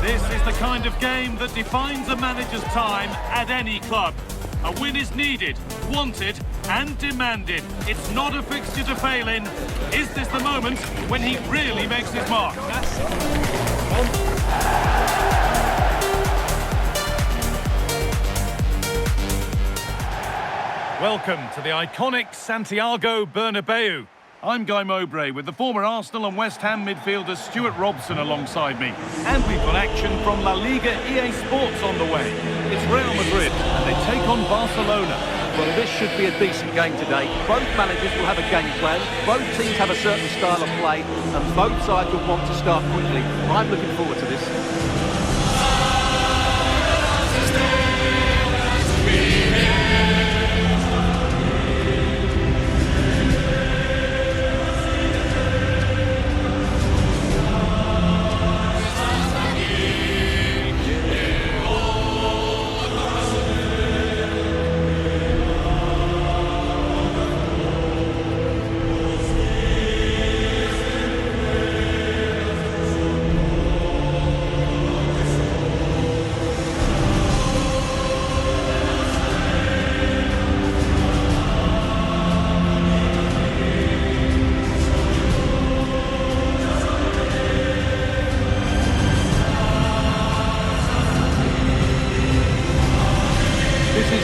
This is the kind of game that defines a manager's time at any club. A win is needed, wanted and demanded. It's not a fixture to fail in. Is this the moment when he really makes his mark? Welcome to the iconic Santiago Bernabeu. I'm Guy Mowbray with the former Arsenal and West Ham midfielder Stuart Robson alongside me. And we've got action from La Liga EA Sports on the way. It's Real Madrid and they take on Barcelona. Well, this should be a decent game today. Both managers will have a game plan. Both teams have a certain style of play and both sides will want to start quickly. I'm looking forward to this.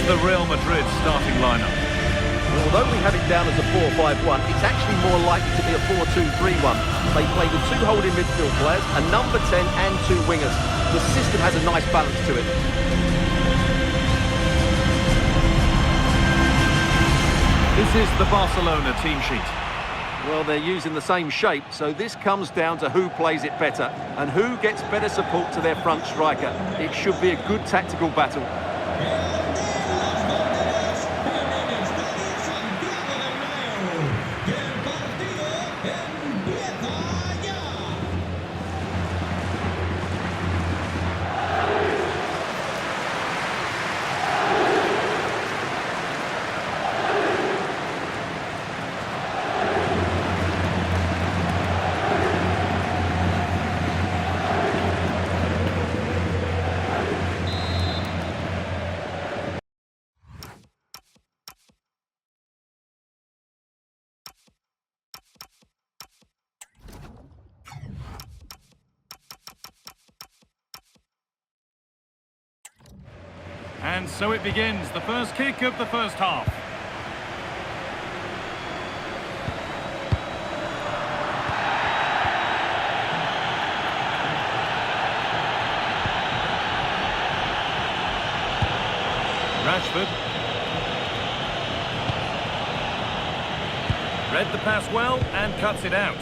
The Real Madrid starting lineup. Well, although we have it down as a 4-5-1, it's actually more likely to be a 4-2-3-1. They play with two holding midfield players, a number 10 and two wingers. The system has a nice balance to it. This is the Barcelona team sheet. Well, they're using the same shape, so this comes down to who plays it better and who gets better support to their front striker. It should be a good tactical battle. And so it begins, the first kick of the first half. Rashford. Read the pass well and cuts it out.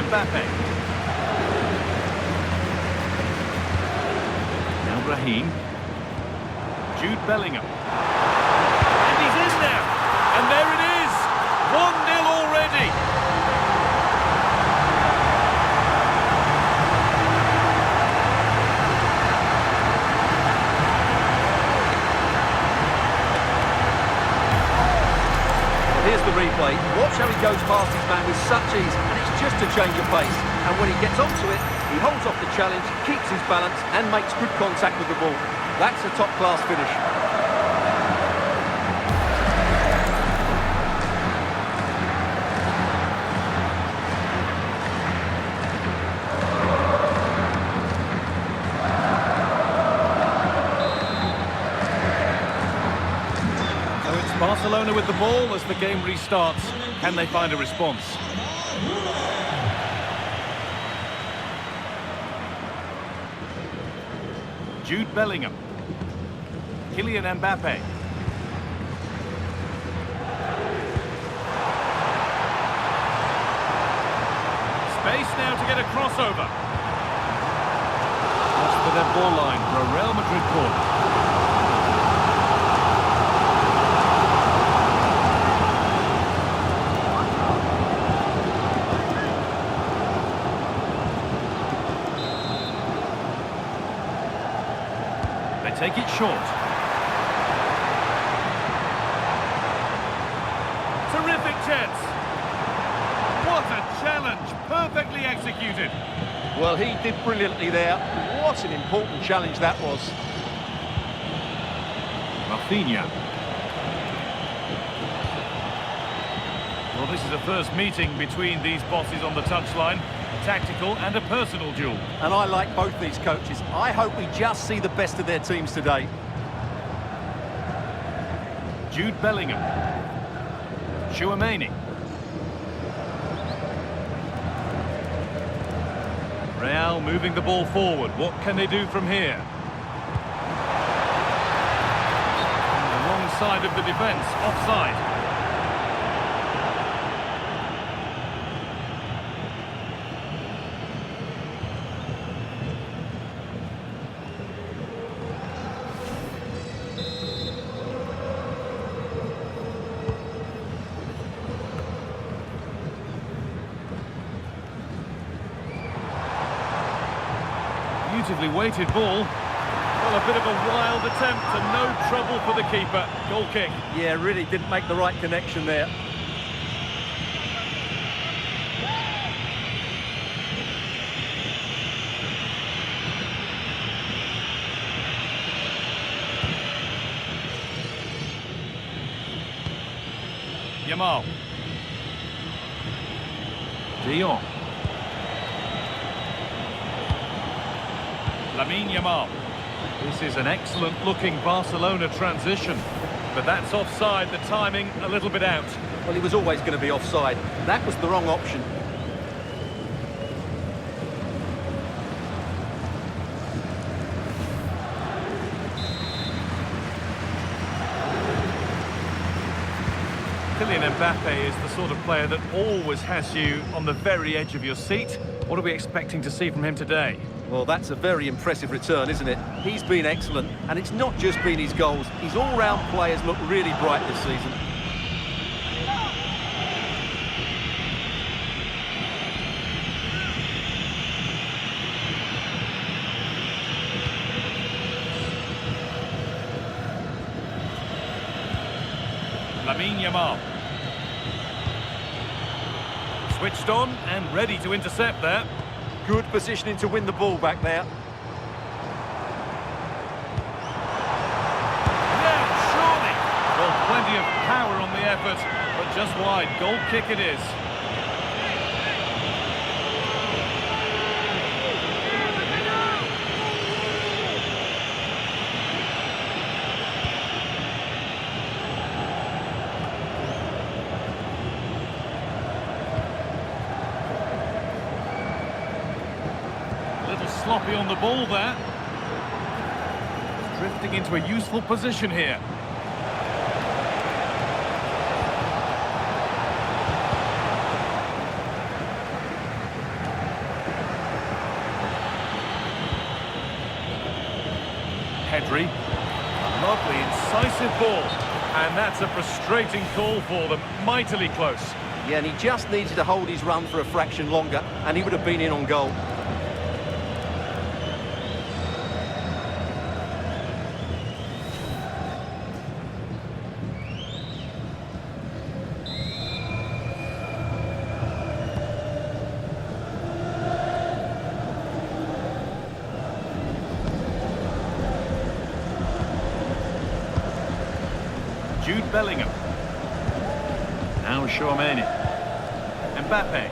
Mbappe. Now Brahim. Jude Bellingham. And he's in there. And there it is. 1-0 already. Here's the replay. Watch how he goes past his man with such ease, and it's just a change of pace. And when he gets onto it, he holds off the challenge, keeps his balance, and makes good contact with the ball. That's a top-class finish. Barcelona with the ball as the game restarts. Can they find a response? Jude Bellingham. Kylian Mbappe. Space now to get a crossover. That's the dead ball line for a Real Madrid corner. Take it short. chance. What a challenge, perfectly executed. Well, he did brilliantly there. What an important challenge that was. Rafinha. Well, this is a first meeting between these bosses on the touchline. A tactical and a personal duel. And I like both these coaches. I hope we just see the best of their teams today. Jude Bellingham. Tchouaméni. Real moving the ball forward. What can they do from here? On the wrong side of the defence, offside. Beautifully weighted ball. Well, a bit of a wild attempt and no trouble for the keeper. Goal kick. Yeah, really didn't make the right connection there. Yamal. De Jong. Yamal. This is an excellent-looking Barcelona transition, but that's offside, the timing a little bit out. Well, he was always going to be offside. That was the wrong option. Kylian Mbappe is the sort of player that always has you on the very edge of your seat. What are we expecting to see from him today? Well, that's a very impressive return, isn't it? He's been excellent, and it's not just been his goals. His all-round play has looked really bright this season. Yamal. Switched on and ready to intercept there. Good positioning to win the ball back there. Yeah, surely. Well, plenty of power on the effort, but just wide. Goal kick it is. Sloppy on the ball there. Drifting into a useful position here. Pedri. Lovely, incisive ball. And that's a frustrating call for them. Mightily close. Yeah, and he just needed to hold his run for a fraction longer, and he would have been in on goal. Jude Bellingham. Now Tchouaméni. Mbappe.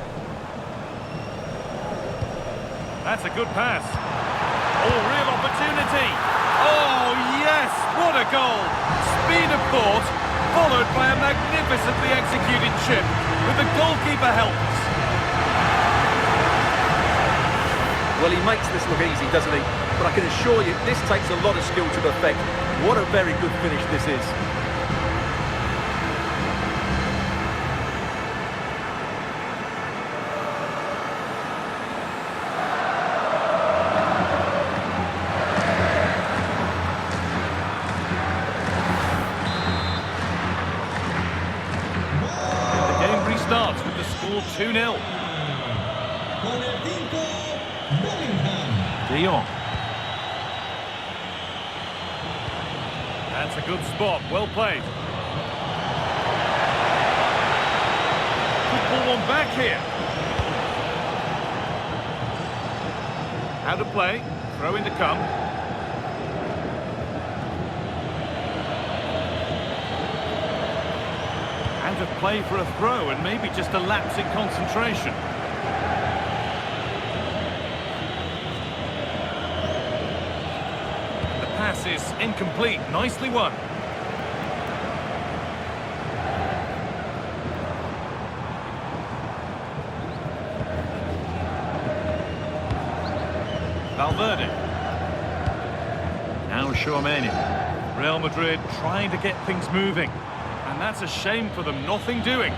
That's a good pass. Oh, real opportunity. Oh, yes, what a goal. Speed of thought, followed by a magnificently executed chip, with the goalkeeper helpless. Well, he makes this look easy, doesn't he? But I can assure you, this takes a lot of skill to perfect. What a very good finish this is. Starts with the score 2-0. De Jong. That's a good spot, well played. one back here. Out of play. Throw in to come. Out of play for a throw and maybe just a lapse in concentration. The pass is incomplete. Nicely won. Valverde. Now Tchouameni. Real Madrid trying to get things moving. And that's a shame for them, nothing doing.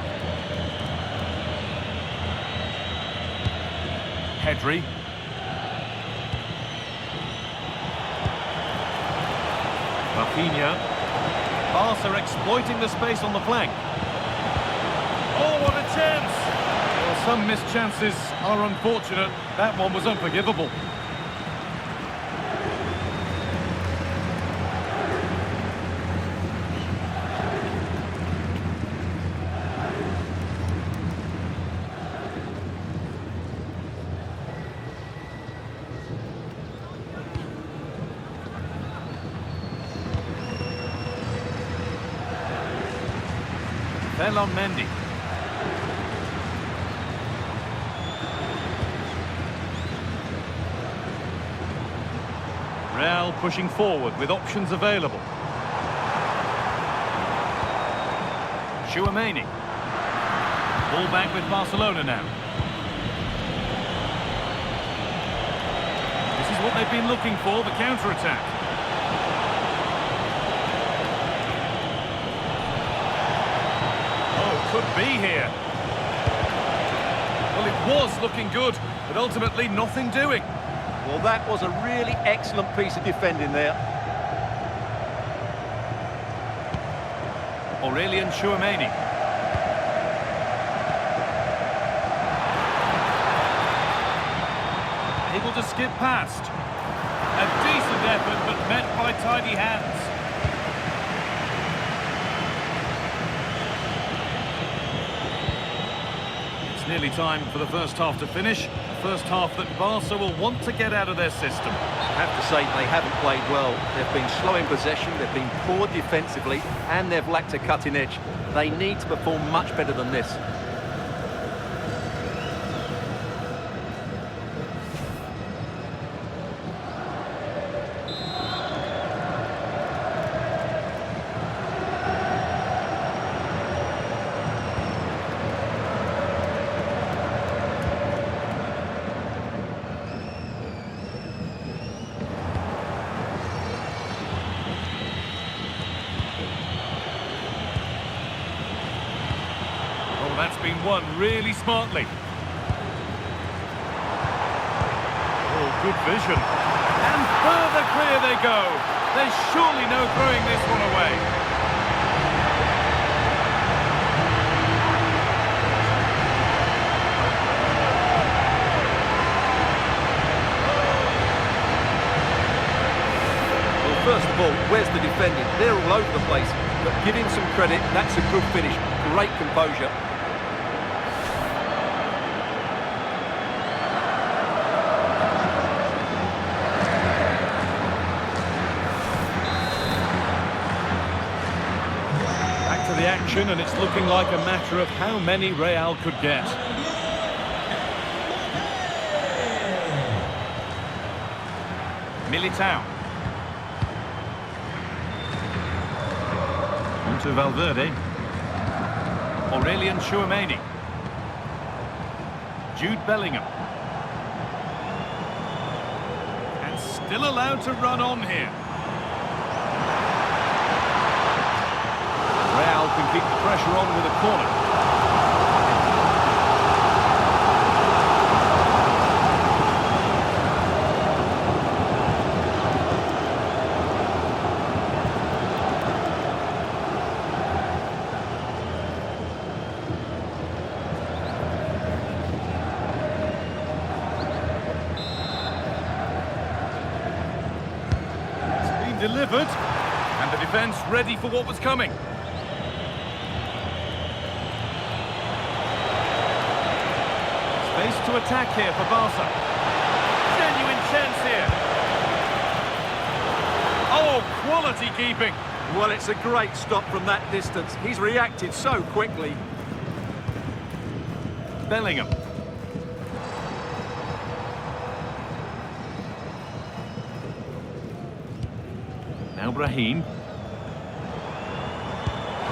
Pedri. Rafinha. Barca exploiting the space on the flank. Oh, what a chance! Well, some missed chances are unfortunate. That one was unforgivable. Mendy. Real pushing forward with options available. Tchouameni. Ball back with Barcelona now. This is what they've been looking for, the counter-attack. Could be here. Well, it was looking good, but ultimately nothing doing. Well, that was a really excellent piece of defending there. Aurelien Tchouameni. Able to skip past. A decent effort, but met by tidy hands. Nearly time for the first half to finish. The first half that Barca will want to get out of their system. I have to say they haven't played well. They've been slow in possession, they've been poor defensively, and they've lacked a cutting edge. They need to perform much better than this. That's been won really smartly. Oh, good vision. And further clear they go. There's surely no throwing this one away. Well, first of all, where's the defending? They're all over the place. But give him some credit, that's a good finish. Great composure. The action, and it's looking like a matter of how many Real could get. Militao. Onto Valverde. Aurelien Tchouameni. Jude Bellingham. And still allowed to run on here. Real can keep the pressure on with a corner. It's been delivered, and the defence ready for what was coming. Space to attack here for Barca. Genuine chance here. Oh, quality keeping. Well, it's a great stop from that distance. He's reacted so quickly. Bellingham. Now Brahim.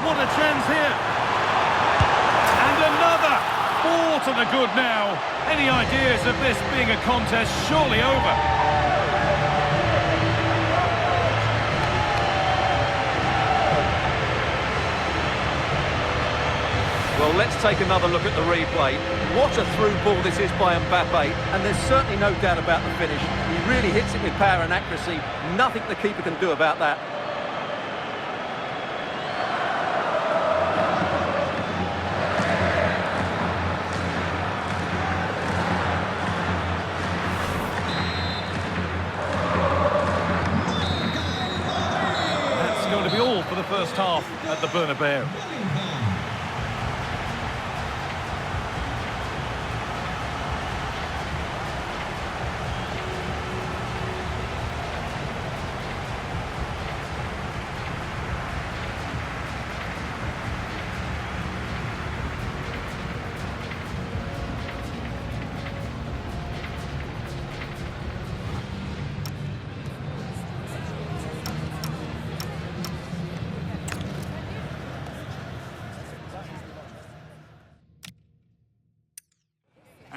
What a chance here. And another. 4 to the good now. Any ideas of this being a contest surely over? Well, let's take another look at the replay. What a through ball this is by Mbappe, and there's certainly no doubt about the finish. He really hits it with power and accuracy. Nothing the keeper can do about that. That's going to be all for the first half at the Bernabeu.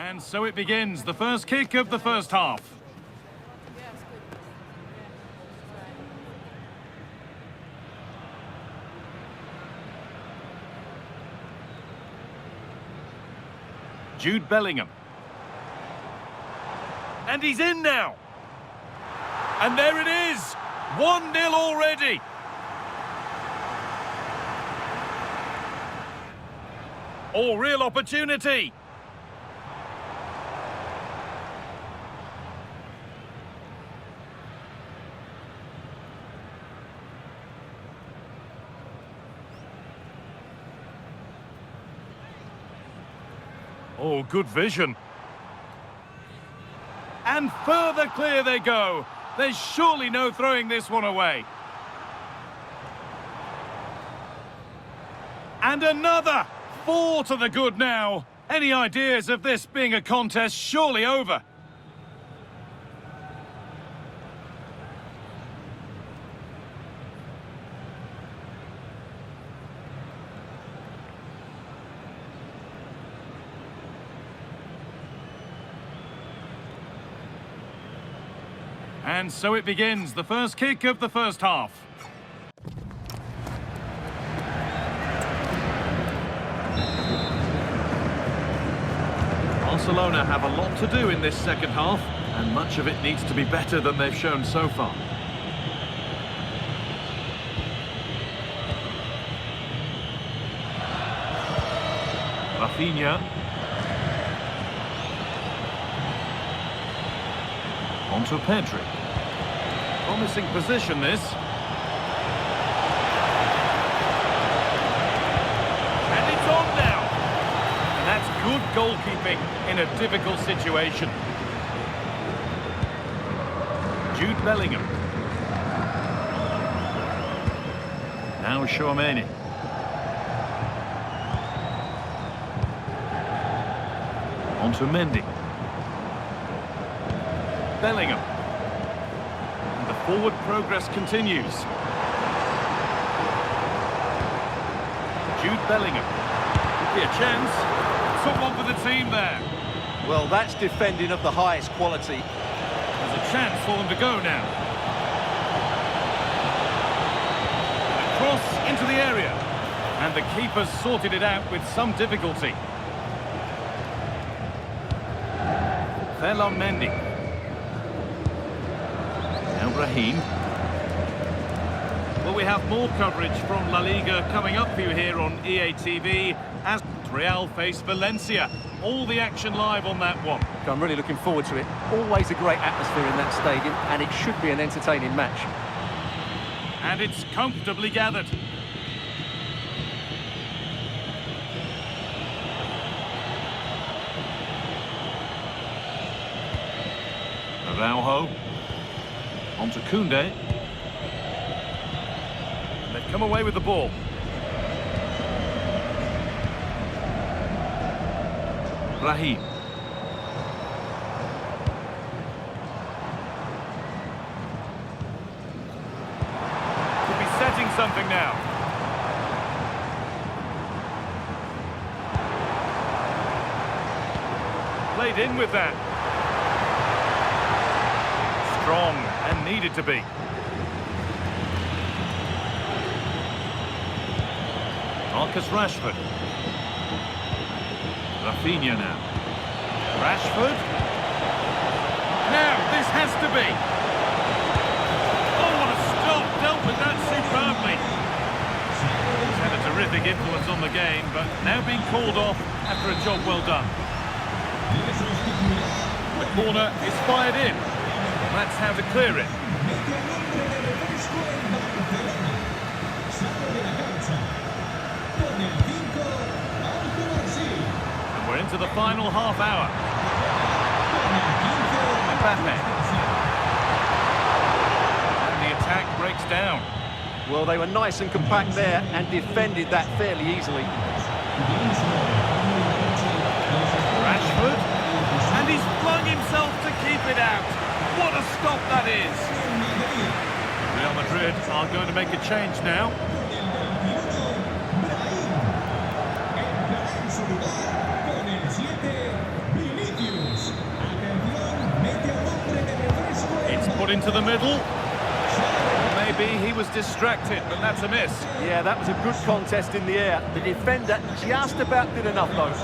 And so it begins, the first kick of the first half. Jude Bellingham. And he's in now. And there it is, 1-0 already. Oh, real opportunity. Oh, good vision. And further clear they go. There's surely no throwing this one away. And another. 4 to the good now. Any ideas of this being a contest surely over? And so it begins, the first kick of the first half. Barcelona have a lot to do in this second half, and much of it needs to be better than they've shown so far. Rafinha. Onto Pedri. Promising position this. And it's on now. And that's good goalkeeping in a difficult situation. Jude Bellingham. Now Tchouaméni. Onto Mendy. Bellingham. And the forward progress continues. Jude Bellingham. Could be a chance. Someone for the team there. Well, that's defending of the highest quality. There's a chance for them to go now. A cross into the area. And the keeper's sorted it out with some difficulty. Mendy. Brahim. Well, we have more coverage from La Liga coming up for you here on EA TV as Real face Valencia. All the action live on that one. I'm really looking forward to it. Always a great atmosphere in that stadium, and it should be an entertaining match. And it's comfortably gathered. Araujo. On to Koundé. And they've come away with the ball. Raheem. Could be setting something now. Played in with that. Strong and needed to be. Marcus Rashford. Rafinha now. Rashford. Now, this has to be. Oh, what a stop. Dealt with that superbly. He's had a terrific influence on the game, but now being called off after a job well done. The corner is fired in. That's how to clear it. And we're into the final half hour. Mbappe. And the attack breaks down. Well, they were nice and compact there and defended that fairly easily. Rashford. And he's flung himself to keep it out. What a stop that is! Real Madrid are going to make a change now. It's put into the middle. Maybe he was distracted, but that's a miss. Yeah, that was a good contest in the air. The defender just about did enough, though.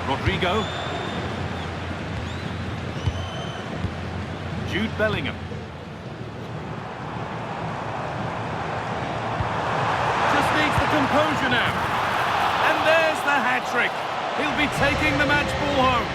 Rodrigo. Jude Bellingham. Just needs the composure now. And there's the hat-trick. He'll be taking the match ball home.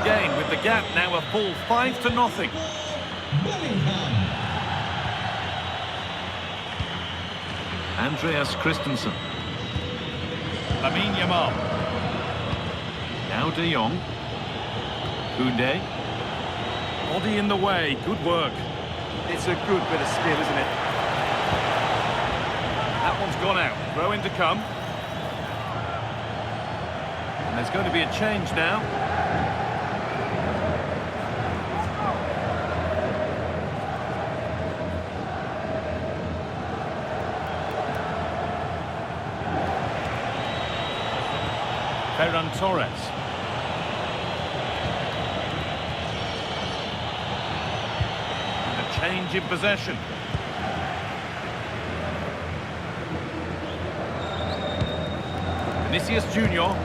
Again with the gap now a full 5-0. Andreas Christensen. Lamine Yamal. Now De Jong. Koundé. Body in the way, good work. It's a good bit of skill, isn't it? That one's gone out, throw in to come. And there's going to be a change now. Ferran Torres. A change in possession. Vinicius Junior.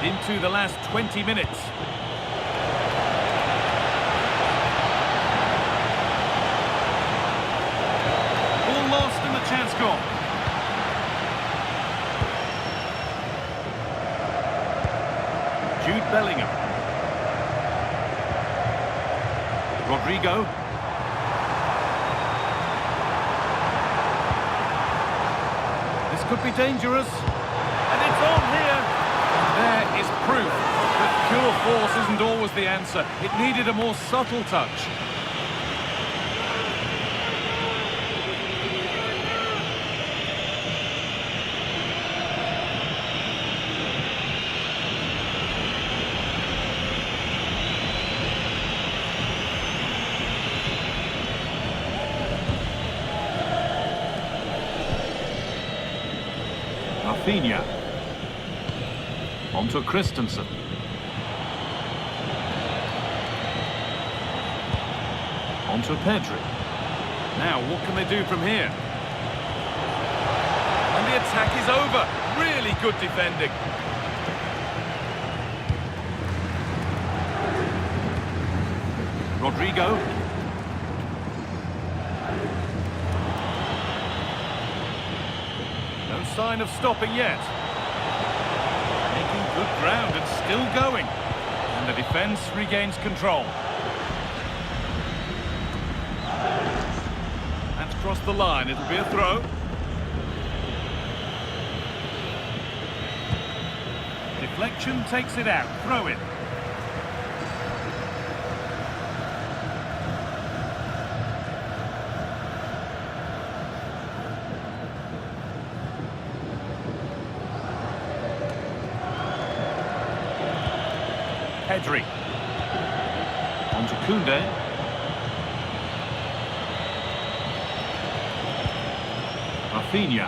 Into the last 20 minutes. Lost and the chance gone. Jude Bellingham. Rodrigo. This could be dangerous. And it's on here. There is proof that pure force isn't always the answer. It needed a more subtle touch. Rafinha. On to Christensen. On to Pedri. Now, what can they do from here? And the attack is over. Really good defending. Rodrigo. No sign of stopping yet. Making good ground and still going. And the defence regains control. That's crossed the line. It'll be a throw. Deflection takes it out. Throw it. Pedri. On to Koundé. Rafinha.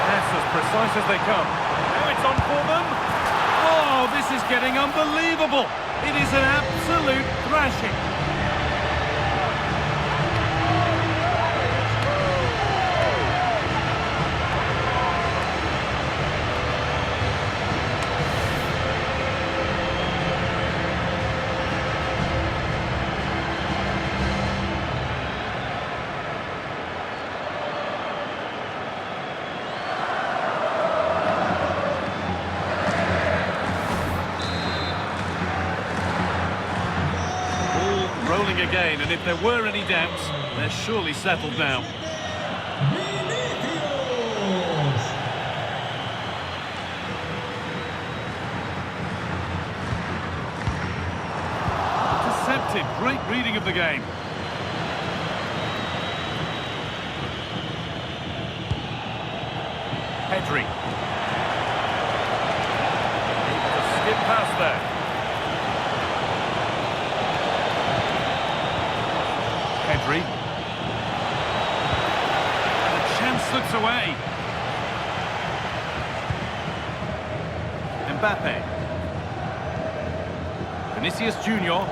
That's as precise as they come. Now it's on for them. Oh, this is getting unbelievable. It is an absolute thrashing. Rolling again, and if there were any doubts, they're surely settled now. Intercepted, great reading of the game. Pedri. Able to skip past there. Pedri. And the chance slips away. Mbappe. Vinicius Junior.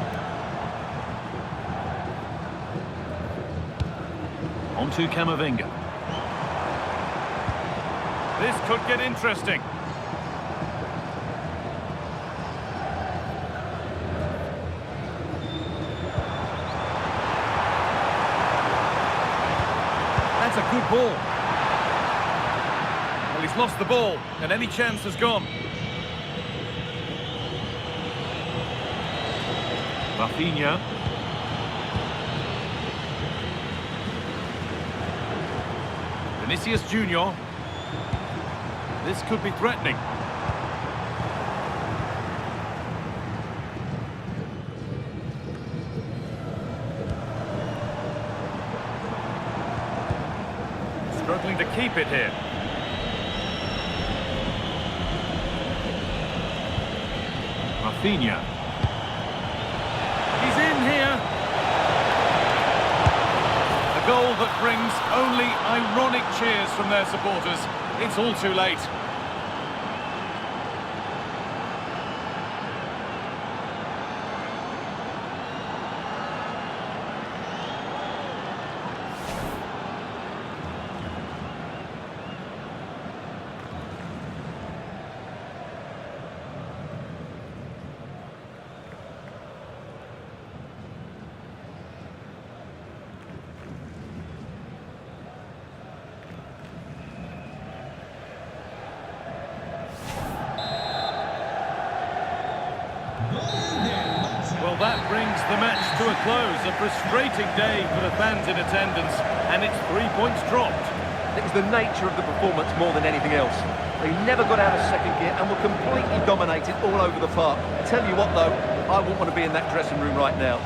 On to Camavinga. This could get interesting. That's a good ball. Well, he's lost the ball, and any chance has gone. Rafinha. Vinicius Junior. This could be threatening. Struggling to keep it here. Rafinha. He's in here. A goal that brings only ironic cheers from their supporters. It's all too late. Well, that brings the match to a close. A frustrating day for the fans in attendance, and it's 3 points dropped. It was the nature of the performance more than anything else. They never got out of second gear and were completely dominated all over the park. I tell you what, though, I wouldn't want to be in that dressing room right now.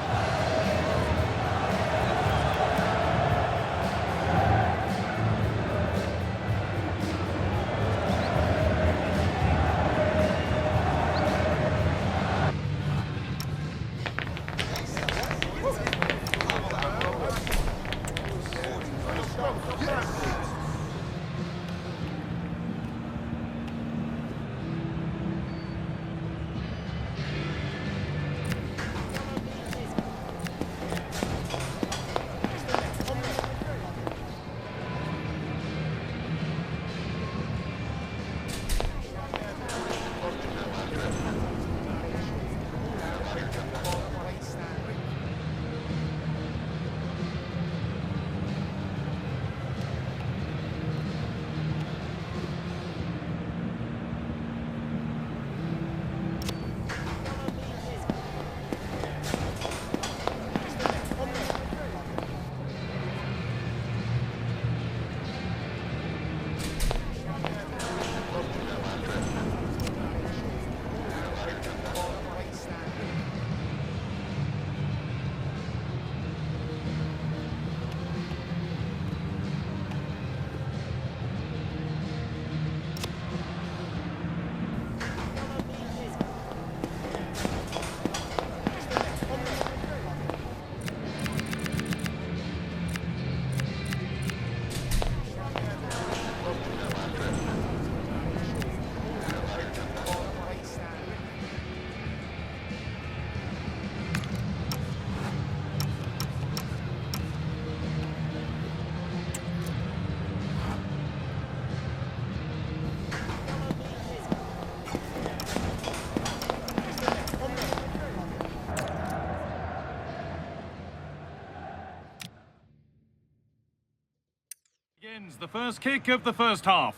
the first kick of the first half.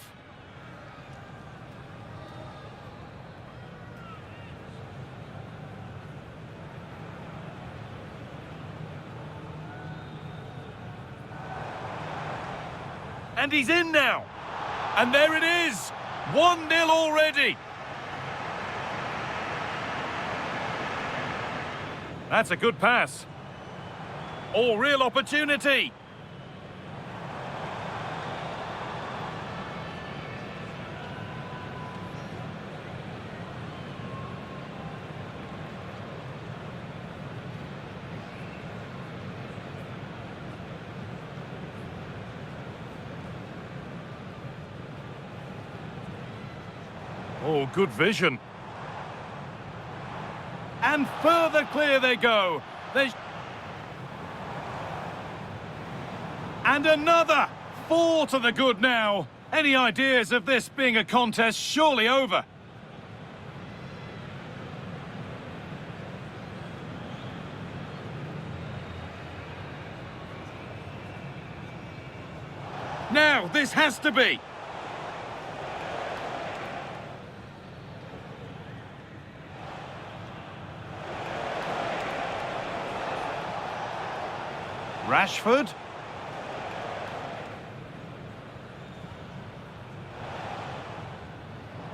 And he's in now. And there it is. 1-0 already. That's a good pass. Oh, real opportunity. Oh, good vision. And further clear they go. And another! 4 to the good now. Any ideas of this being a contest surely over? Now, this has to be. Rashford.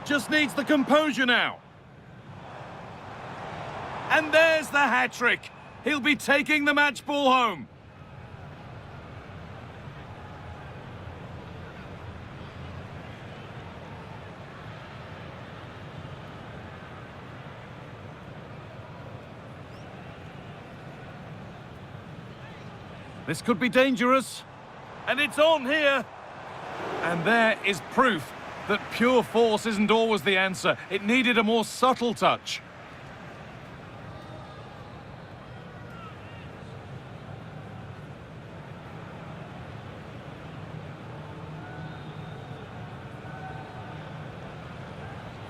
Just needs the composure now. And there's the hat-trick. He'll be taking the match ball home. This could be dangerous. And it's on here. And there is proof that pure force isn't always the answer. It needed a more subtle touch.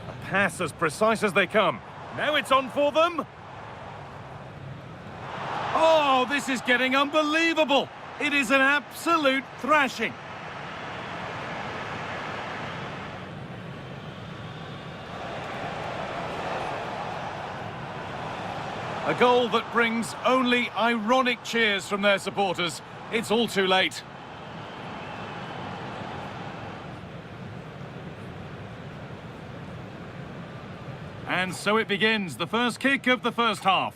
A pass as precise as they come. Now it's on for them. Oh, this is getting unbelievable. It is an absolute thrashing. A goal that brings only ironic cheers from their supporters. It's all too late. And so it begins, the first kick of the first half.